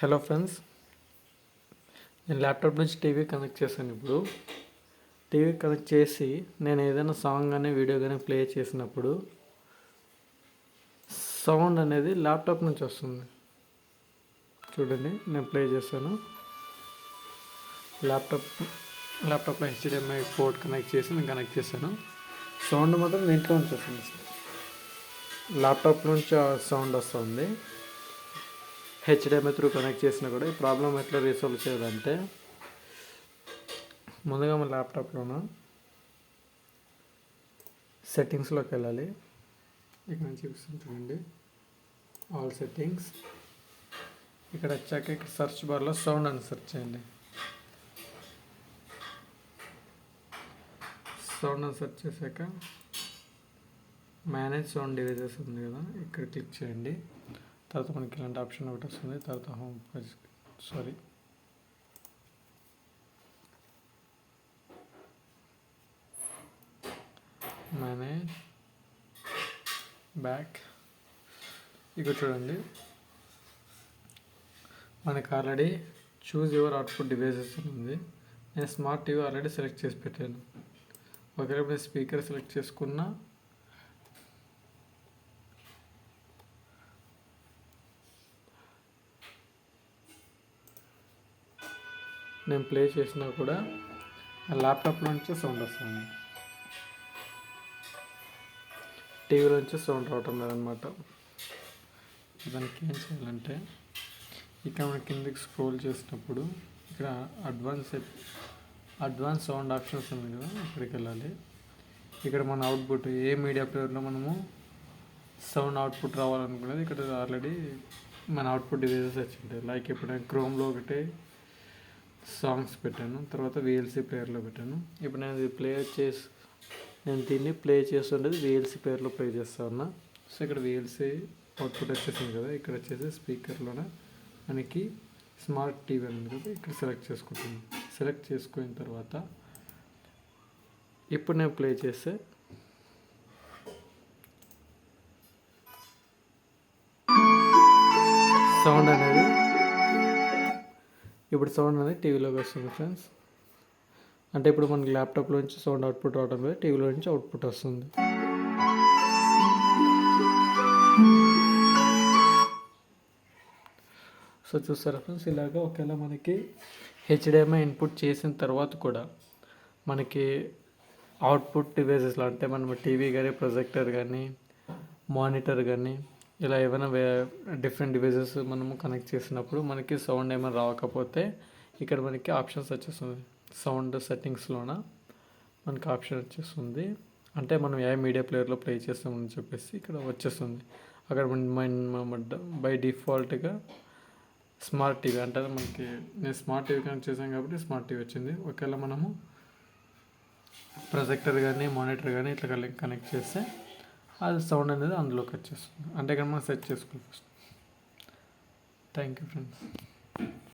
Hello friends, నేను laptop నుంచి TV connect చేశాను. ఇప్పుడు టీవీ కనెక్ట్ చేసి నేను ఏదైనా సాంగ్ కానీ వీడియో కానీ ప్లే చేసినప్పుడు సౌండ్ అనేది ల్యాప్టాప్ నుంచి వస్తుంది. చూడండి, నేను ప్లే చేశాను. ల్యాప్టాప్లో HDMI పోర్ట్ కనెక్ట్ చేసి నేను కనెక్ట్ చేశాను. సౌండ్ మాత్రం దీంట్లో నుంచి వస్తుంది. ల్యాప్టాప్ నుంచి సౌండ్ వస్తుంది. HDMI త్రూ కనెక్ట్ చేసినా కూడా ఈ ప్రాబ్లం ఎట్లా రీసాల్వ్ చేయాలంటే, ముందుగా మన ల్యాప్టాప్లోన సెట్టింగ్స్లోకి వెళ్ళాలి. ఇక్కడ నుంచి చూపించండి, ఆల్ సెట్టింగ్స్. ఇక్కడ వచ్చాక ఇక్కడ సెర్చ్ బార్లో సౌండ్ అని సెర్చ్ చేయండి. సౌండ్ అని సెర్చ్ చేశాక మేనేజ్ సౌండ్ డివైజెస్ ఉంది కదా, ఇక్కడ క్లిక్ చేయండి. తర్వాత మనకి ఇలాంటి ఆప్షన్ ఒకటి వస్తుంది. తర్వాత హోమ్ పేజ్ మేనేజ్ బ్యాక్. ఇక్కడ చూడండి, మనకు already choose your output devices ఉంది. నేను స్మార్ట్ టీవీ ఆల్రెడీ సెలెక్ట్ చేసి పెట్టాను. ఒకవేళ స్పీకర్ సెలెక్ట్ చేసుకున్నా నేను ప్లే చేసినా కూడా ల్యాప్టాప్లో నుంచి సౌండ్ వస్తుంది, టీవీలో నుంచి సౌండ్ రావటం లేదనమాట. దానికి ఏం చేయాలంటే, ఇక్కడ మన కిందకి స్క్రోల్ చేసినప్పుడు ఇక్కడ అడ్వాన్స్ సౌండ్ ఆప్షన్స్ ఉంది కదా, ఇక్కడికి వెళ్ళాలి. ఇక్కడ మన అవుట్పుట్ ఏ మీడియా ప్లేయర్లో మనము సౌండ్ అవుట్పుట్ రావాలనుకునేది ఇక్కడ ఆల్రెడీ మన అవుట్పుట్ డివైజెస్ వచ్చింటాయి. లైక్ ఇప్పుడు నేను క్రోమ్లో ఒకటి సాంగ్స్ పెట్టాను, తర్వాత VLC ప్లేయర్లో పెట్టాను. ఇప్పుడు నేను దీన్ని ప్లే చేస్తుండేది VLC ప్లేయర్లో ప్లే చేస్తా ఉన్నా. సో ఇక్కడ VLC అవుట్పుట్ వచ్చేసింది కదా, ఇక్కడ వచ్చేసి స్పీకర్లోనే మనకి స్మార్ట్ టీవీ ఉంది కదా, ఇక్కడ సెలెక్ట్ చేసుకుంటాను. సెలెక్ట్ చేసుకున్న తర్వాత ఇప్పుడు నేను ప్లే చేస్తే సౌండ్ అనేది టీవీలోకి వస్తుంది ఫ్రెండ్స్. అంటే ఇప్పుడు మనకి ల్యాప్టాప్లో నుంచి సౌండ్ అవుట్పుట్ రావడం లేదు, టీవీలో నుంచి అవుట్పుట్ వస్తుంది. సో చూస్తారా ఫ్రెండ్స్, ఇలాగా ఒకవేళ మనకి HDMI ఇన్పుట్ చేసిన తర్వాత కూడా మనకి అవుట్పుట్ డివైజెస్లో, అంటే మనం టీవీ కానీ, ప్రొజెక్టర్ కానీ, మానిటర్ కానీ, ఇలా ఏమైనా డిఫరెంట్ డివైజెస్ మనము కనెక్ట్ చేసినప్పుడు మనకి సౌండ్ ఏమైనా రాకపోతే ఇక్కడ మనకి ఆప్షన్స్ వచ్చేస్తుంది. సౌండ్ సెట్టింగ్స్లోన మనకి ఆప్షన్ వచ్చేస్తుంది. అంటే మనం ఏ మీడియా ప్లేయర్లో ప్లే చేస్తామని చెప్పేసి ఇక్కడ వచ్చేస్తుంది. అక్కడ బై డిఫాల్ట్గా స్మార్ట్ టీవీ అంటే మనకి నేను స్మార్ట్ టీవీ కనెక్ట్ చేసాం కాబట్టి స్మార్ట్ టీవీ వచ్చింది. ఒకవేళ మనము ప్రొజెక్టర్ కానీ, మానిటర్ కానీ ఇట్లా కనెక్ట్ చేస్తే అది సౌండ్ అనేది అందులోకి వచ్చేస్తుంది. అంటే ఇక్కడ మనం సెట్ చేసుకోవాలి ఫస్ట్. Thank you friends.